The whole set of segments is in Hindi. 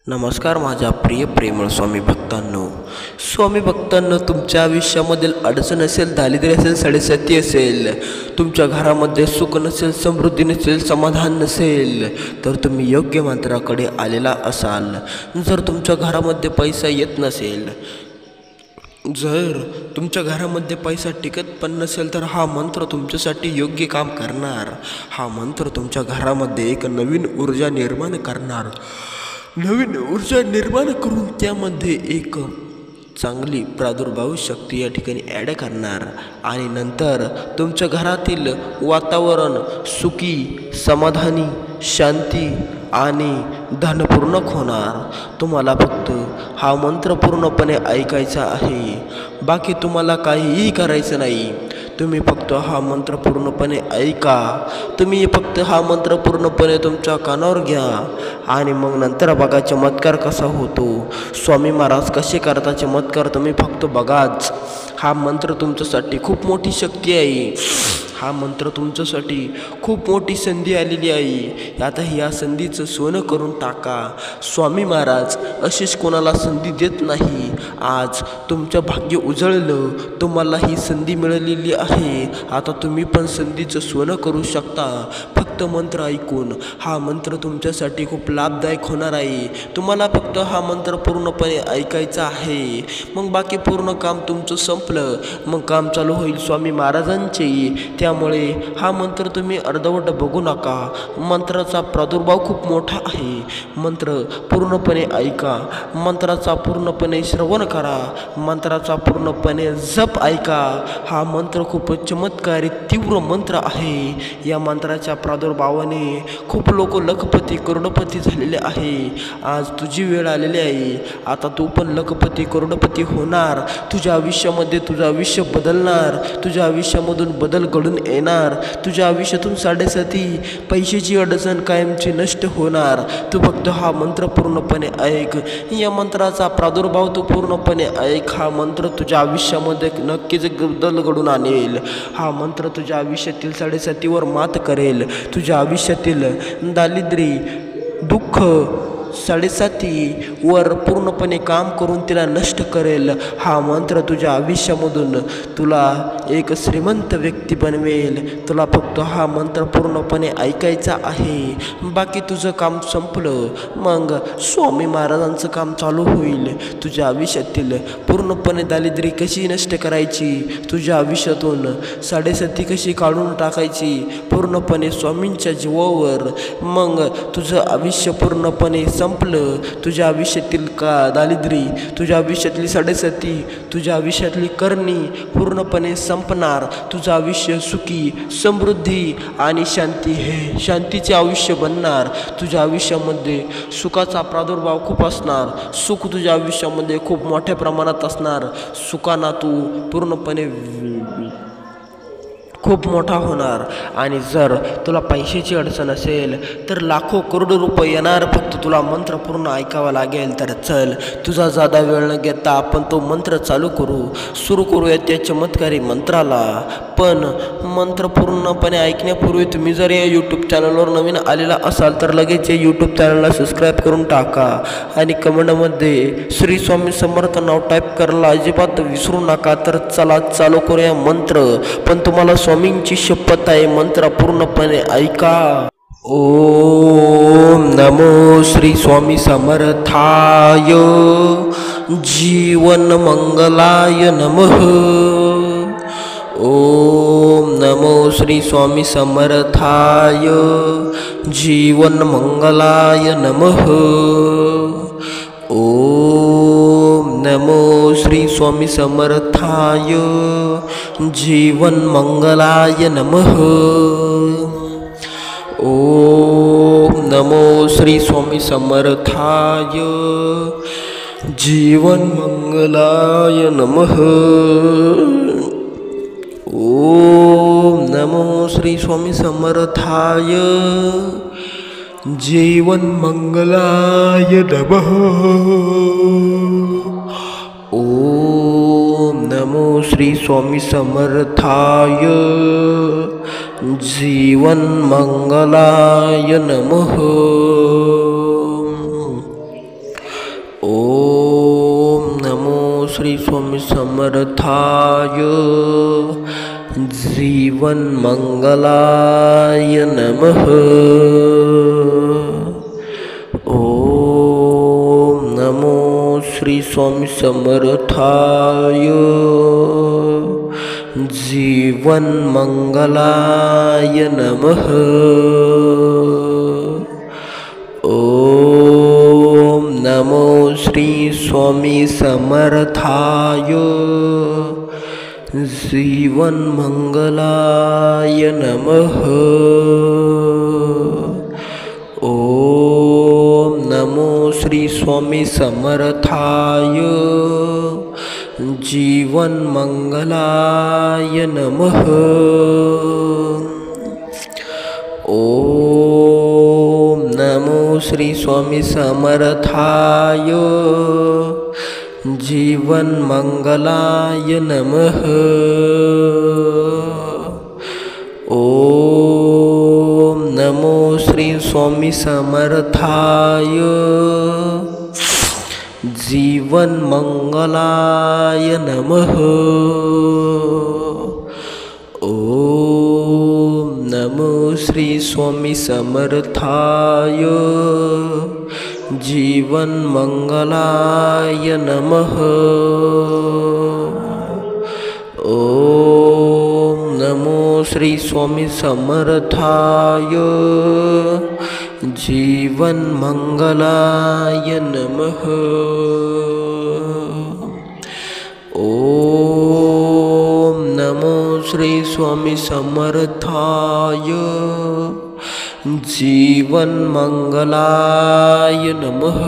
नमस्कार माझ्या प्रिय प्रेमळ स्वामी भक्तांनो तुमच्या आयुष्यामधील अडचण असेल, दारिद्र्य असेल, सडेसाती असेल, तुमच्या घरामध्ये सुख नसेल, समृद्धी नसेल, समाधान नसेल, तर तुम्ही योग्य मंत्राकडे आलेला असाल. जर तुमच्या घरामध्ये पैसा येत नसेल, जर तुमच्या घरामध्ये पैसा टिकत पण नसेल, तर हा मंत्र तुमच्यासाठी योग्य काम करणार. हा मंत्र तुमच्या घरामध्ये एक नवीन ऊर्जा निर्माण करणार. नवीन ऊर्जा निर्माण करून त्यामध्ये एक चांगली प्रादुर्भाव शक्ती या ठिकाणी ॲड करणार आणि नंतर तुमच्या घरातील वातावरण सुखी, समाधानी, शांती आणि धनपूर्ण होणार. तुम्हाला फक्त हा मंत्र पूर्णपणे ऐकायचा आहे, बाकी तुम्हाला काहीही करायचं नाही. तुम्ही फक्त हा मंत्र पूर्णपणे ऐका. तुम्ही फक्त हा मंत्र पूर्णपणे तुमच्या कानावर घ्या आणि मग नंतर बघा चमत्कार कसा होतो. स्वामी महाराज कसे करता चमत्कार तुम्ही फक्त बघाच. हा मंत्र तुमच्यासाठी खूप मोठी शक्ती आहे. हा मंत्र तुमच्यासाठी खूप मोठी संधी आलेली आहे. आता या संधीचं सोनं करून टाका. स्वामी महाराज अशीच कोणाला संधी देत नाही. आज तुमचं भाग्य उजळलं, तुम्हाला ही संधी मिळालेली आहे. आता तुम्ही पण संधीचं सोनं करू शकता. फक्त मंत्र ऐकून. हा मंत्र तुमच्यासाठी खूप लाभदायक होणार आहे. तुम्हाला फक्त हा मंत्र पूर्णपणे ऐकायचा आहे. मग बाकी पूर्ण काम तुमचं संपलं. मग काम चालू होईल स्वामी महाराजांचे. त्यामुळे हा मंत्र तुम्ही अर्धवट बघू नका. मंत्राचा प्रादुर्भाव खूप मोठा आहे. मंत्र पूर्णपणे ऐका. मंत्राचा पूर्णपणे श्रवण करा. मंत्राचा पूर्णपणे जप ऐका. हा मंत्र खूप चमत्कारी तीव्र मंत्र आहे. या मंत्राच्या प्रादुर्भावाने खूप लोक लखपती करोडपती झालेले आहे. आज तुझी वेळ आलेली आहे. आता तू पण लखपती करोडपती होणार. तुझ्या आयुष्यामध्ये तुझं आयुष्य बदलणार. तुझ्या आयुष्यामधून बदल घडून येणार. तुझ्या आयुष्यातून साडेसाती पैशाची अडचण कायमची नष्ट होणार. तू फक्त हा मंत्र पूर्णपणे ऐक. या मंत्राचा प्रादुर्भाव तू पूर्णपणे ऐक. हा मंत्र तुझ्या आयुष्यामध्ये नक्कीच बदल घडून आणेल. हा मंत्र तुझ्या आयुष्यातील साडेसातीवर मात करेल. तुझ्या आयुष्यातील दारिद्र्य, दुःख, साडेसातीवर पूर्णपणे काम करून तिला नष्ट करेल. हा मंत्र तुझ्या आयुष्यामधून तुला एक श्रीमंत व्यक्ती बनवेल. तुला फक्त हा मंत्र पूर्णपणे ऐकायचा आहे. बाकी तुझं काम संपलं. मग स्वामी महाराजांचं काम चालू होईल. तुझ्या आयुष्यातील पूर्णपणे दारिद्र्य कशी नष्ट करायची, तुझ्या आयुष्यातून साडेसाती कशी काढून टाकायची पूर्णपणे स्वामींच्या जीवावर. मग तुझं आयुष्य पूर्णपणे संपलं. तुझ्या आयुष्यातील दारिद्र्य, तुझ्या आयुष्यातली साडेसाती, तुझ्या आयुष्यातली करणी पूर्णपणे संपणार. तुझं आयुष्य सुखी, समृद्धी आणि शांतीचे आयुष्य बनणार. तुझ्या आयुष्यामध्ये सुखाचा प्रादुर्भाव खूप असणार. सुख तुझ्या आयुष्यामध्ये खूप मोठ्या प्रमाणात असणार. सुखाना तू पूर्णपणे खूप मोठा होणार. आणि जर तुला पैशाची अडचण असेल तर लाखो करोडो रुपये येणार. फक्त तुला मंत्र पूर्ण ऐकावा लागेल. तर चल, तुझा जादा वेळ न घेता आपण तो मंत्र सुरू करूया त्या चमत्कारी मंत्राला. पण मंत्र पूर्णपणे ऐकण्यापूर्वी तुम्ही जर या यूट्यूब चॅनलवर नवीन आलेला असाल तर लगेच या यूट्यूब चॅनलला सबस्क्राईब करून टाका आणि कमेंटमध्ये श्री स्वामी समर्थ नाव टाईप करायला अजिबात विसरू नका. तर चला चालू करूया मंत्र. पण तुम्हाला स्वामींची शपथ आहे, मंत्र पूर्णपणे ऐका. ओम नमो श्री स्वामी समर्थाय जीवन मंगलाय नमः. ओम नमो श्री स्वामी समर्थाय जीवन मंगलाय नमः. ओम नमो श्री स्वामी समर्थाय जीवन मंगलाय नमः. ओम नमो श्री स्वामी समर्थाय जीवन मंगलाय नमः. ओम नमो श्री स्वामी समर्थाय जीवन मंगलाय नमः. ओम नमो श्री स्वामी समर्थाय जीवन मंगलाय नमः. श्री स्वामी समर्थाय जीवन मंगलाय नमः। ओम नमो श्री स्वामी समर्थाय जीवन मंगलाय नमः। ओम नमो श्री स्वामी समर्थाय जीवन मंगलाय नमः। ओम नमो श्री स्वामी समर्थाय जीवन मंगलाय नमः। ओम नमो श्री स्वामी समर्थाय जीवन मंगलाय नमः। ओम नमो श्री स्वामी समर्थाय जीवन मंगलाय नमः। ओम नमो श्री स्वामी समर्थाय जीवन मंगलाय नमः। ओम नमो श्री स्वामी समर्थाय जीवन मंगलाय नमः। ओम नमो श्री स्वामी समर्थाय जीवन मंगलाय नमः।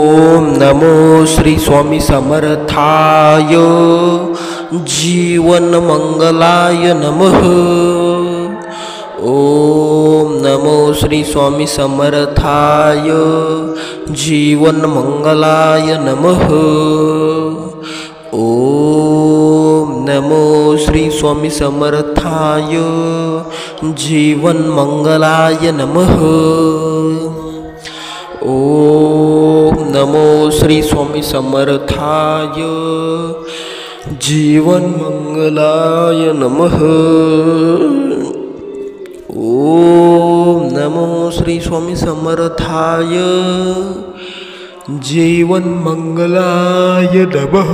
ओम नमो श्री स्वामी समर्थाय जीवन मंगलाय नमः। ओम नमो श्री स्वामी समर्थाय जीवन मंगलाय नमः। ओम नमो श्री स्वामी समर्थाय जीवन मंगलाय नमः। ओम नमो श्री स्वामी समर्थाय जीवन मंगलाय नमः। ओम नमो श्री स्वामी समर्थाय जीवन मंगलाय नमः।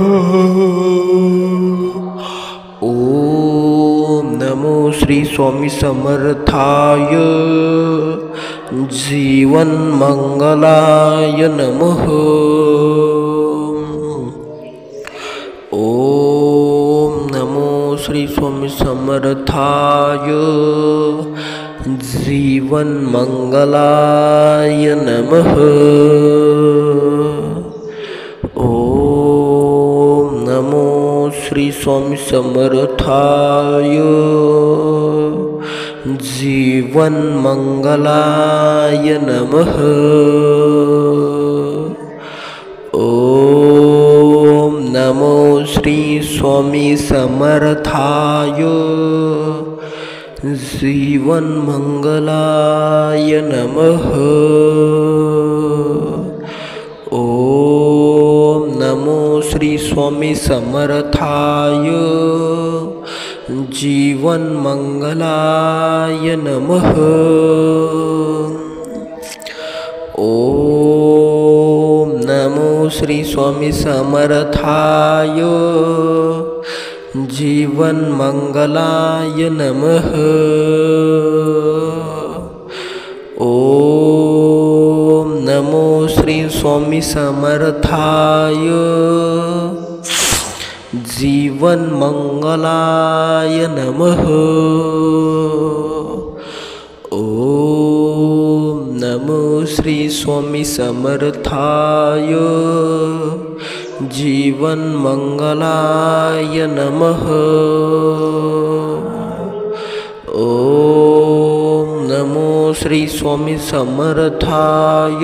ओम नमो श्री स्वामी समर्थाय जीवन मंगलाय नमः। ओम नमो श्री स्वामी समर्थाय जीवन मंगलाय नमः। ओम नमो श्री स्वामी समर्थाय जीवन मंगलाय नमः। ओम नमो श्री स्वामी समर्थाय जीवन मंगलाय नमः। ओम नमो श्री स्वामी समर्थाय जीवन मंगलाय नमः। ओम नमो श्री स्वामी समर्थाय जीवन मंगलाय नमः। ओम नमो श्री स्वामी समर्थाय जीवन मंगलाय नमः। ओम नमो श्री स्वामी समर्थाय जीवन मंगलाय नमः। ओम नमो श्री स्वामी समर्थाय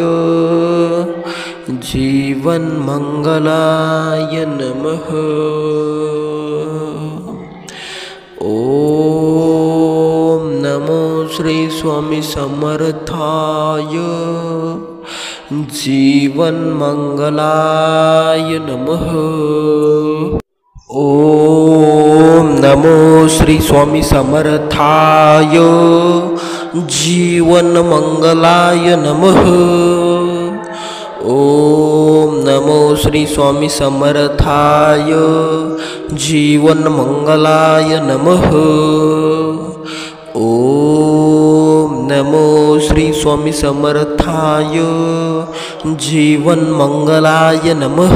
जीवन मंगलाय नमः। ओम नमो श्री स्वामी समर्थाय जीवन मंगलाय नमः। ओम नमो श्री स्वामी समर्थाय जीवन मंगलाय नमः। ओम नमो श्री स्वामी समर्थाय जीवन मंगलाय नमः। ओम नमो श्री स्वामी समर्थाय जीवन मंगलाय नमः।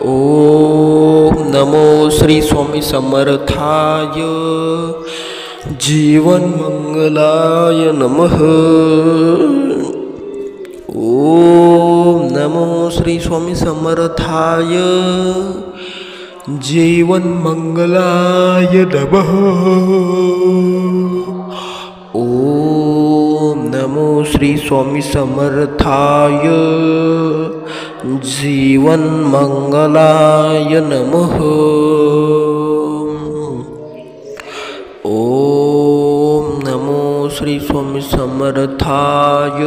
ओम नमो श्री स्वामी समर्थाय जीवन मंगलाय नमः। ओम नमो श्री स्वामी समर्थाय जीवन मंगलाय नमः। ओम नमो श्री स्वामी समर्थाय जीवन मंगलाय नमः। ओम नमो श्री स्वामी समर्थाय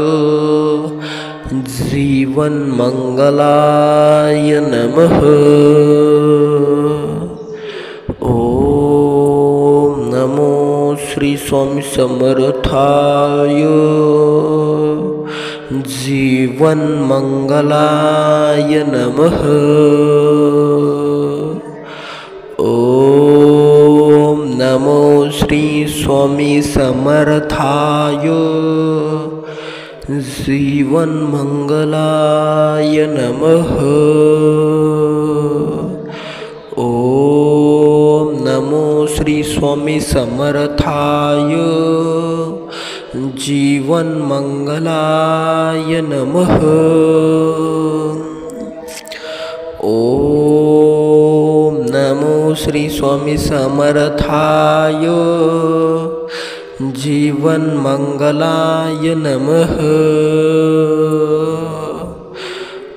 जीवन मंगलाय नमः। ओम नमो श्री स्वामी समर्थाय जीवन मंगलाय नमः। ओम नमो श्री स्वामी समर्थाय जीवन मंगलाय नमः। ओम नमो श्री स्वामी समर्थाय जीवन मंगलाय नमः। ओम नमो श्री स्वामी समर्थाय जीवन मंगलाय नमः।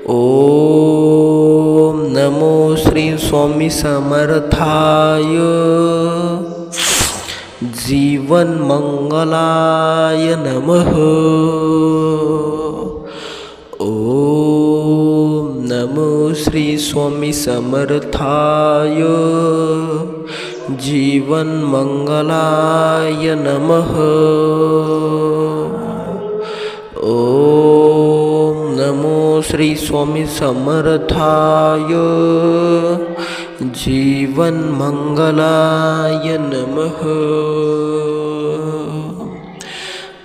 ओम नमो श्री स्वामी समर्थाय जीवन मंगलाय नमः। ओम नमो श्री स्वामी समर्थाय जीवन मंगलाय नमः। ओम नमो श्री स्वामी समर्थाय जीवन मंगलाय नमः।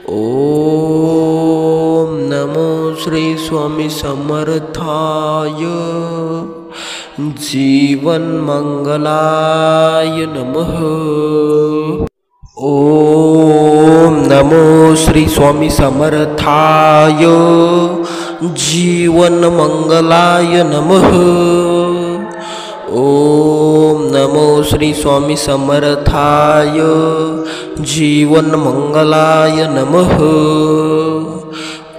ओम नमो श्री स्वामी समर्थाय जीवन मंगलाय नमः। ओम नमो श्री स्वामी समर्थाय जीवन मंगलाय नमः। ओम नमो श्री स्वामी समर्थाय जीवन मंगलाय नमः।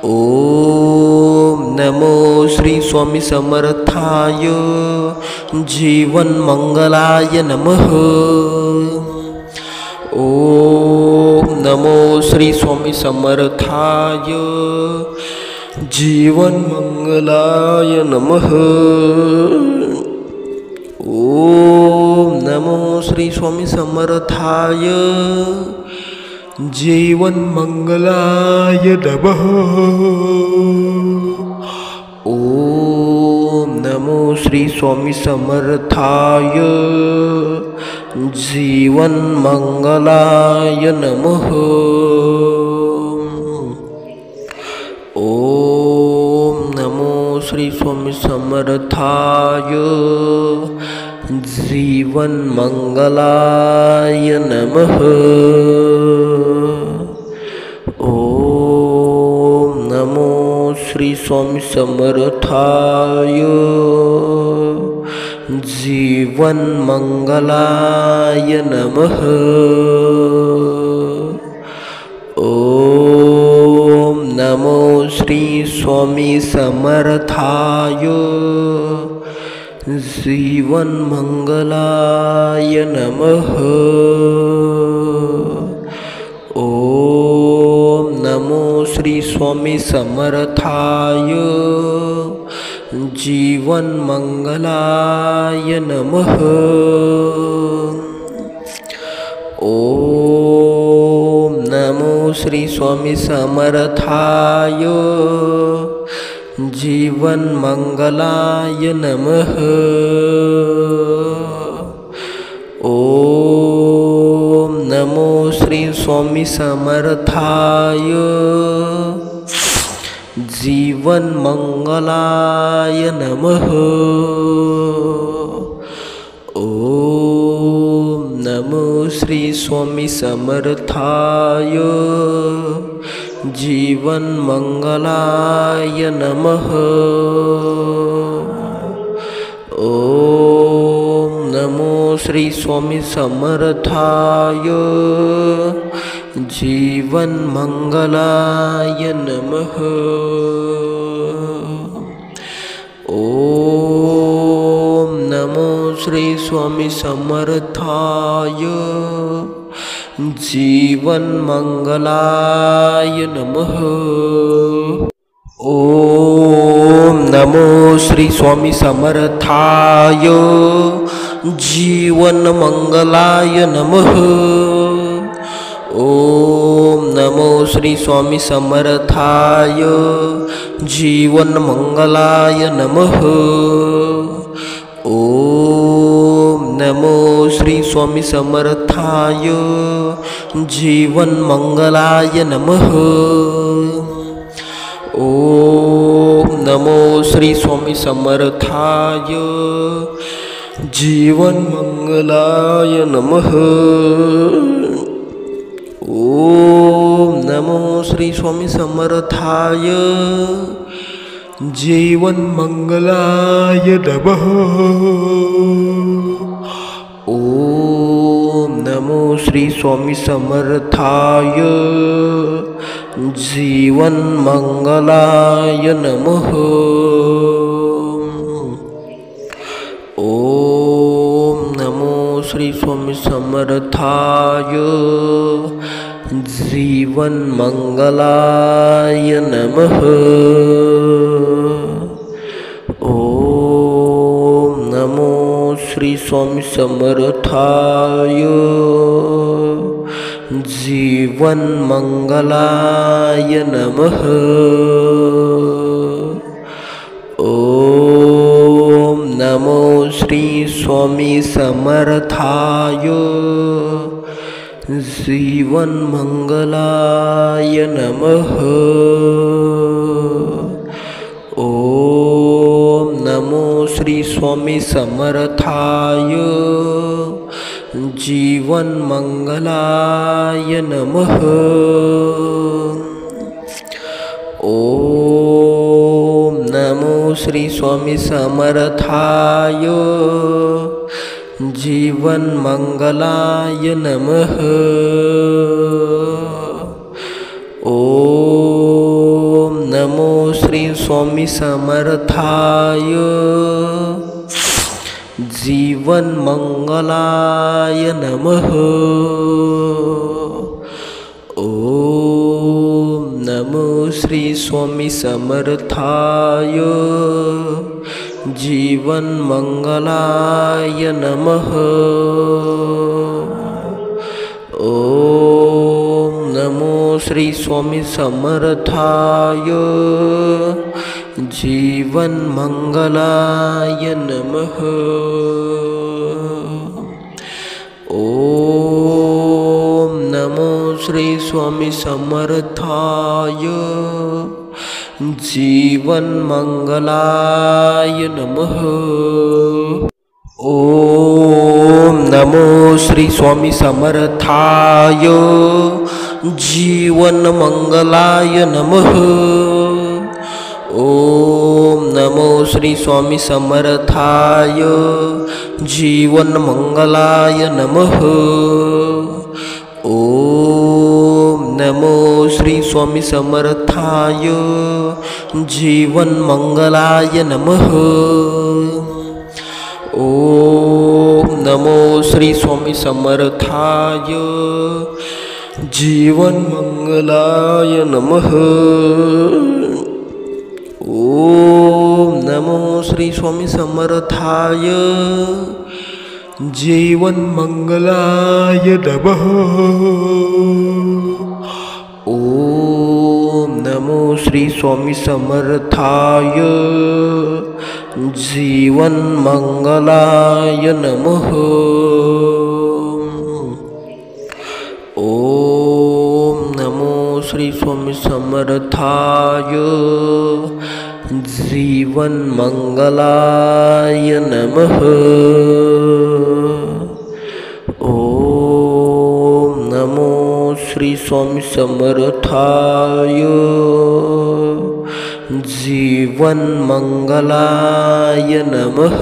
ओम नमो श्री स्वामी समर्थाय जीवन मंगलाय नमः। ओम नमो श्री स्वामी समर्थाय जीवन मंगलाय नमः। ओम नमो श्री स्वामी समर्थाय जीवन मंगलाय नमः। ओम नमो श्री स्वामी समर्थाय जीवन मंगलाय नमः। ओम नमो श्री स्वामी समर्थाय जीवन मंगलाय नमः। ओम नमो श्री स्वामी समर्थाय जीवन मंगलाय नमः। ओम नमो श्री स्वामी समर्थाय जीवन मंगलाय नमः। ओम नमो श्री स्वामी समर्थाय जीवन मंगलाय नमः। ओम नमो श्री स्वामी समर्थाय जीवन मंगलाय नमः। ओम नमो श्री स्वामी समर्थाय जीवन मंगलाय नमः। ओम नमो श्री स्वामी समर्थाय जीवन मंगलाय नमः। ओम नमो श्री स्वामी समर्थाय जीवन मंगलाय नमः। ओम नमो श्री स्वामी समर्थाय जीवन मंगलाय नमः। ओम नमो श्री स्वामी समर्थाय जीवन मंगलाय नमः। ओम नमो श्री स्वामी समर्थाय जीवन मंगलाय नमः। ओम नमो श्री स्वामी समर्थाय जीवन मंगलाय नमः। ओम नमो श्री स्वामी समर्थाय जीवन मंगलाय नमः। ओम नमो श्री स्वामी समर्थाय जीवन मंगलाय नमः। ओम नमो श्री स्वामी समर्थाय जीवन मंगलाय नमः। ओम नमो श्री स्वामी समर्थाय जीवन मंगलाय नमः। ओम नमो श्री स्वामी समर्थाय जीवन मंगलाय नमः। ओम नमो श्री स्वामी समर्थाय जीवन मंगलाय नमः। ओम नमो श्री स्वामी समर्थाय जीवन मंगलाय नमः। ओम नमो श्री स्वामी समर्थाय जीवन मंगलाय नमः। ओम नमो श्री स्वामी समर्थाय जीवन मंगलाय नमः। ओम नमो श्री स्वामी समर्थाय जीवन मंगलाय नमः। ओम नमो श्री स्वामी समर्थाय जीवन मंगलाय नमः। ओम नमो श्री स्वामी समर्थाय जीवन मंगलाय नमः। ओम नमो श्री स्वामी समर्थाय जीवन मंगलाय नमः। ओम नमो श्री स्वामी समर्थाय जीवन मंगलाय नमः। ओम नमो श्री स्वामी समर्थाय जीवन मंगलाय नमः। ओम नमो श्री स्वामी समर्थाय जीवन मंगलाय नमः। ओम नमो श्री स्वामी समर्थाय। जीवन मंगलाय नमः। ओम नमो श्री स्वामी समर्थाय। जीवन मंगलाय नमः। ओम नमो श्री स्वामी समर्थाय। जीवन मंगलाय नमः। ओम नमो श्री स्वामी समर्थाय। जीवन मंगलाय नमः।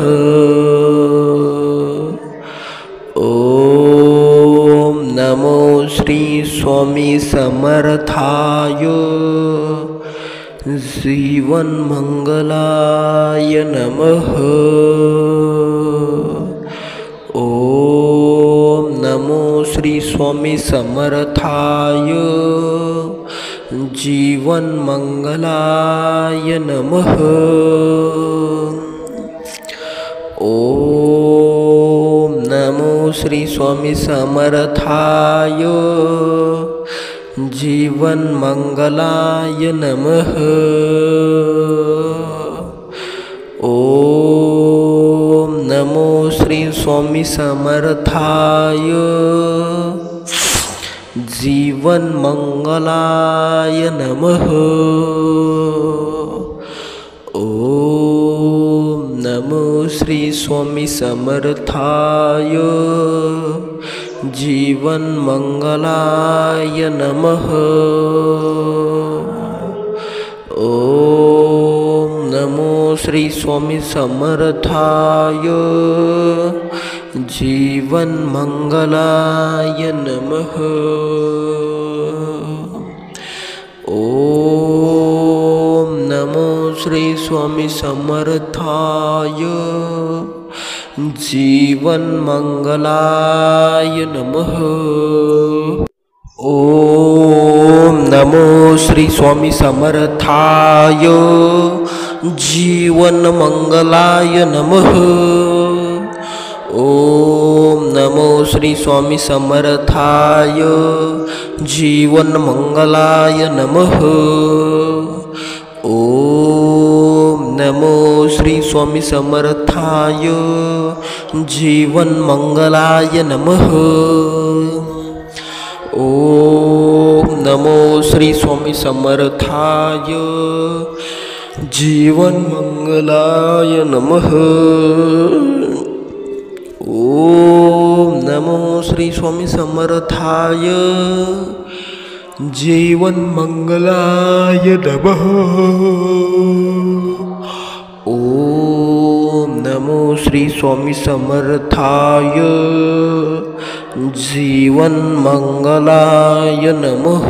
ओम नमो श्री स्वामी समर्थाय। जीवन मंगलाय नमः। ओम नमो श्री स्वामी समर्थाय। जीवन मंगलाय नमः। ओम नमो श्री स्वामी समर्थाय। जीवन मंगलाय नमः। ओम नमो श्री स्वामी समर्थाय। जीवन मंगलाय नमः। ओम नमो श्री स्वामी समर्थाय। जीवन मंगलाय नमः। ओम नमो श्री स्वामी समर्थाय। जीवन मंगलाय नमः। ओम नमो श्री स्वामी समर्थाय। जीवन मंगलाय नमः। ओम नमो श्री स्वामी समर्थाय। जीवन मंगलाय नमः। ओम नमो श्री स्वामी समर्थाय। जीवन मंगलाय नमः। ओम नमो श्री स्वामी समर्थाय। जीवन मंगलाय नमः। ओम नमो श्री स्वामी समर्थाय। जीवन मंगलाय नमः। ओम नमो श्री स्वामी समर्थाय। जीवन मंगलाय नमः। ओम नमो श्री स्वामी समर्थाय। जीवन मंगलाय नमः।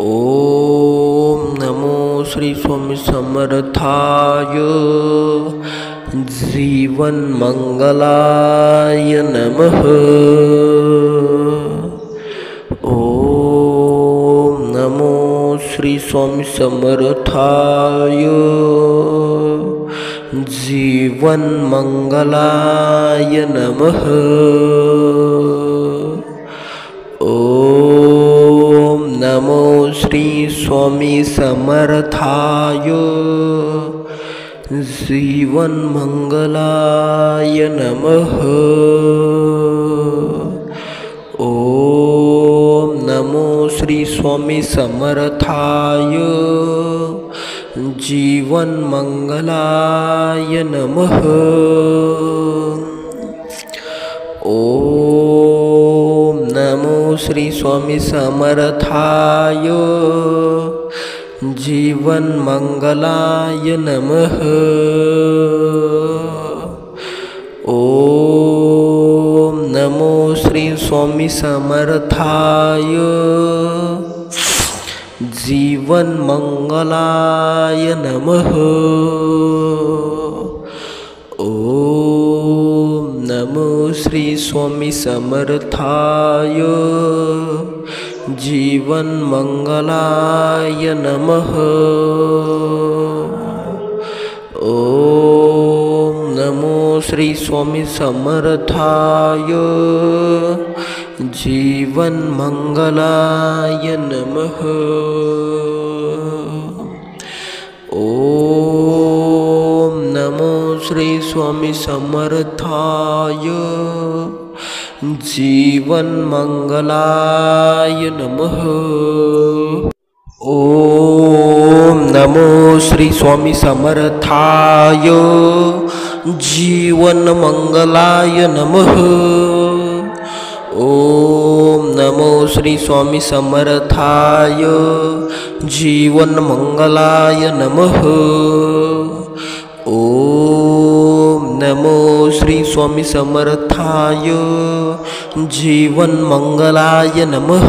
ओम नमो श्री स्वामी समर्थाय। जीवन मंगलाय नमः। ओम नमो श्री स्वामी समर्थाय। जीवन मंगलाय नमः। ओम नमो श्री स्वामी समर्थाय। जीवन मंगलाय नमः। ओम नमो श्री स्वामी समर्थाय। जीवन मंगलाय नमः। ओम नमो श्री स्वामी समर्थाय। जीवन मंगलाय नमः। ओम नमो श्री स्वामी समर्थाय। जीवन मंगलाय नमः। ओम नमो श्री स्वामी समर्थाय जीवन मंगलाय नमः। ओम नमो श्री स्वामी समर्थाय जीवन मंगलाय नमः। ओम नमो श्री स्वामी समर्थाय जीवन मंगलाय नमः। ओम नमो श्री स्वामी समर्थाय जीवन मंगलाय नमः। ओम नमो श्री स्वामी समर्थाय जीवन मंगलाय नमः। ओम नमो श्री स्वामी समर्थाय जीवन मंगलाय नमः।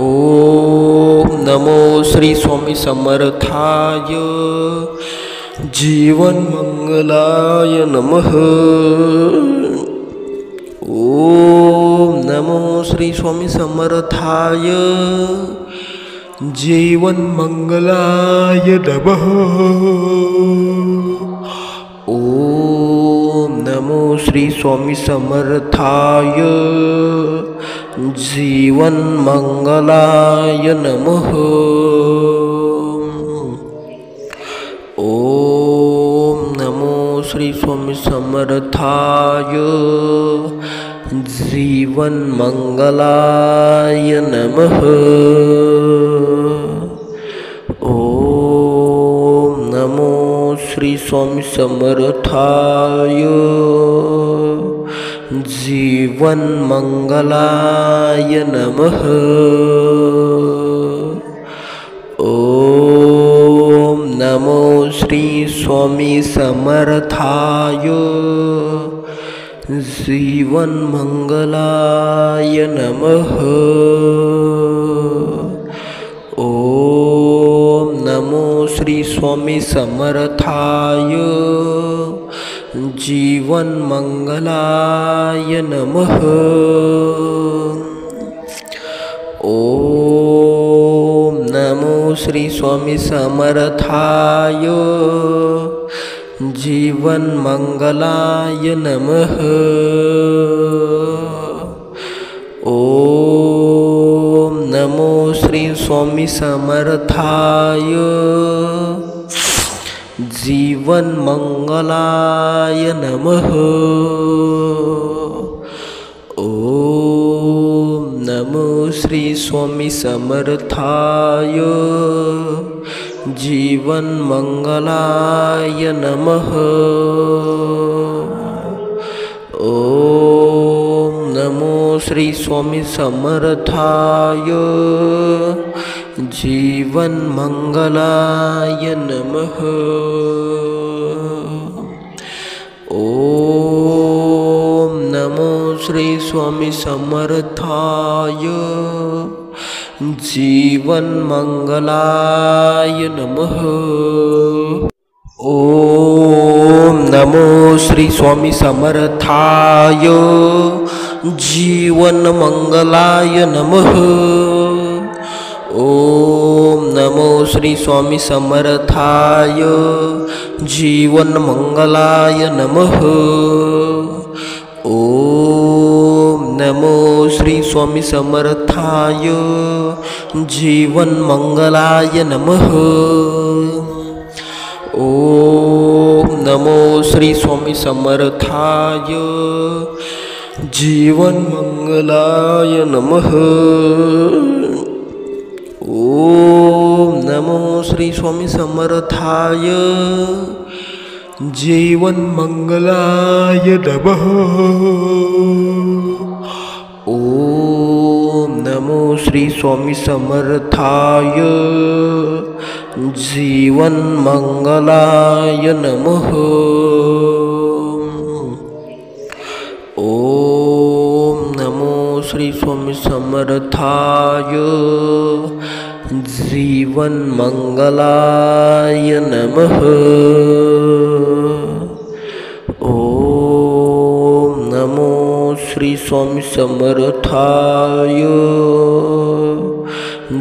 ओम नमो श्री स्वामी समर्थाय जीवन मंगलाय नमः। ओम नमो श्री स्वामी समर्थाय जीवन मंगलाय नमः। ओम नमो श्री स्वामी समर्थाय जीवन मंगलाय नमः। ओम नमो श्री स्वामी समर्थाय जीवन मंगलाय नमः। ओम नमो श्री स्वामी समर्थाय जीवन मंगलाय नमः। ओम नमो श्री स्वामी समर्थाय जीवन मंगलाय नमः। ओम नमो श्री स्वामी समर्थाय जीवन मंगलाय नमः। ओम नमो श्री स्वामी समर्थाय जीवन मंगलाय नमः। ओम नमो श्री स्वामी समर्थाय जीवन मंगलाय नमः। ओम नमो श्री स्वामी समर्थाय जीवन मंगलाय नमः। ओम नमो श्री स्वामी समर्थाय जीवन मंगलाय नमः। ओम नमो श्री स्वामी समर्थाय जीवन मंगलाय नमः। ओम नमो श्री स्वामी समर्थाय जीवन मंगलाय नमः। ओम नमो श्री स्वामी समर्थाय जीवन मंगलाय नमः। ओम नमो श्री स्वामी समर्थाय जीवन मंगलाय नमः। ओम नमो श्री स्वामी समर्थाय जीवन मंगलाय नमः। ओम नमो श्री स्वामी समर्थाय जीवन मंगलाय नमः। ओम नमो श्री स्वामी समर्थाय जीवन मंगलाय नमः। ओम नमो श्री स्वामी समर्थाय जीवन मंगलाय नमः। ओम स्वामी समर्थाय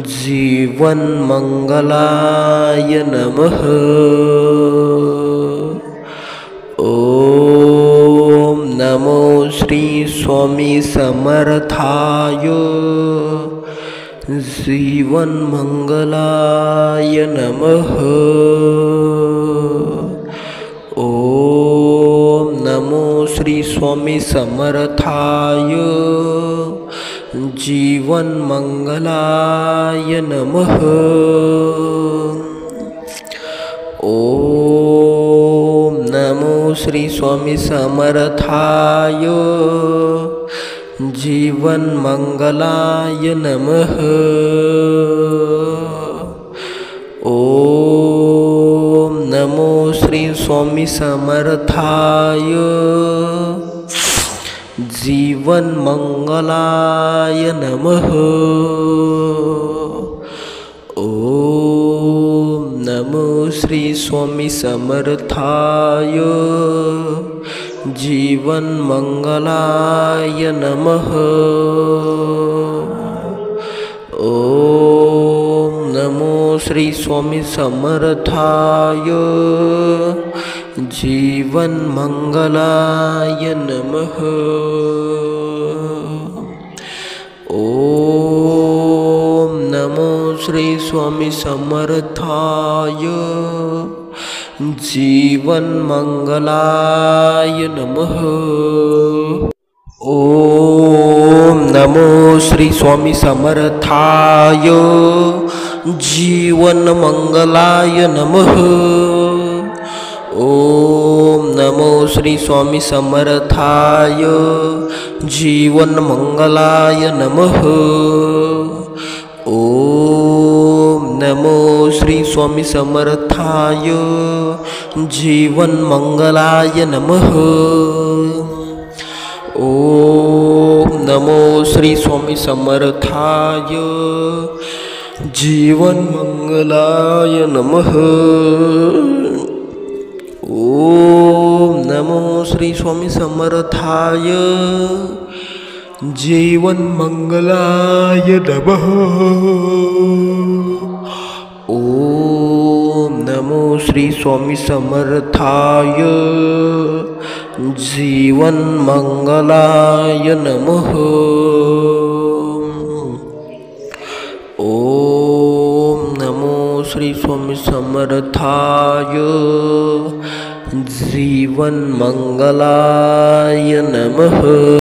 जीवन मंगलाय नमः। ओम नमो श्री स्वामी समर्थाय जीवन मंगलाय नमः। ओम नमो श्री स्वामी समर्थाय जीवन मंगलाय नमः। ओम नमो श्री स्वामी समर्थाय जीवन मंगलाय नमः। ओम नमो श्री स्वामी समर्थाय जीवन मंगलाय नमः। ओम नमो श्री स्वामी समर्थाय जीवन मंगलाय नमः। ओम नमो श्री स्वामी समर्थाय जीवन मंगलाय नमः। ओम नमो श्री स्वामी समर्थाय जीवन मंगलाय नमः। ओम नमो श्री स्वामी समर्थाय जीवन मंगलाय नमः। ओम नमो श्री स्वामी समर्थाय जीवन मंगलाय नमः। ओम नमो श्री स्वामी समर्थाय जीवन मंगलाय नमः। ओम नमो श्री स्वामी समर्थाय जीवन मंगलाय नमः। ओम नमो श्री स्वामी समर्थाय जीवन मंगलाय नमः। ओम नमो श्री स्वामी समर्थाय जीवन मंगलाय नमः। ओम नमो श्री स्वामी समर्थाय जीवन मंगलाय नमः।